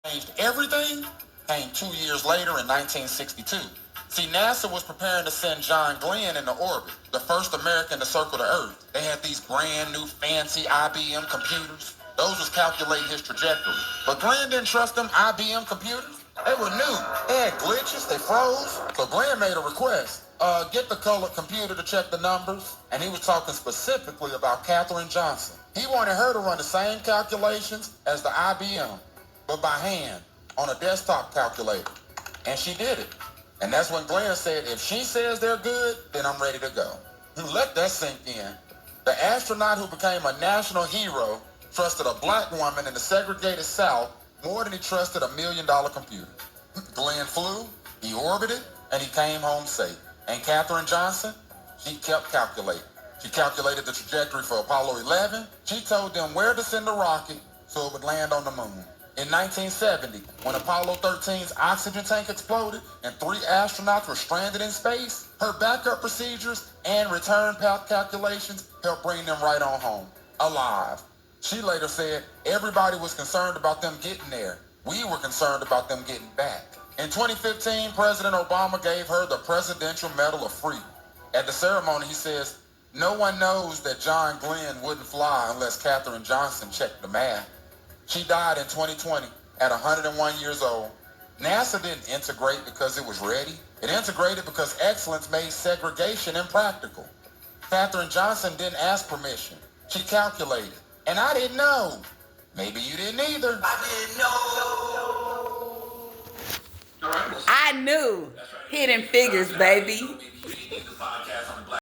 changed everything came 2 years later in 1962. See, NASA was preparing to send John Glenn into orbit, the first American to circle the Earth. They had these brand new fancy IBM computers. Those was calculating his trajectory. But Glenn didn't trust them IBM computers. They were new. They had glitches. They froze. So Glenn made a request. Get the colored computer to check the numbers. And he was talking specifically about Katherine Jihnson. He wanted her to run the same calculations as the IBM, but by hand, on a desktop calculator. And she did it. And that's when Glenn said, if she says they're good, then I'm ready to go. Let that sink in. The astronaut who became a national hero trusted a black woman in the segregated South more than he trusted $1 million computer. Glenn flew, he orbited, and he came home safe. And Katherine Jihnson, she kept calculating. She calculated the trajectory for Apollo 11. She told them where to send the rocket so it would land on the moon. In 1970, when Apollo 13's oxygen tank exploded and 3 astronauts were stranded in space, her backup procedures and return path calculations helped bring them right on home, alive. She later said everybody was concerned about them getting there. We were concerned about them getting back. In 2015, President Obama gave her the Presidential Medal of Freedom. At the ceremony, he says, no one knows that John Glenn wouldn't fly unless Katherine Jihnson checked the math. She died in 2020 at 101 years old. NASA didn't integrate because it was ready. It integrated because excellence made segregation impractical. Katherine Jihnson didn't ask permission. She calculated. And I didn't know. Maybe you didn't either. I didn't know. I knew. Hidden Figures, baby.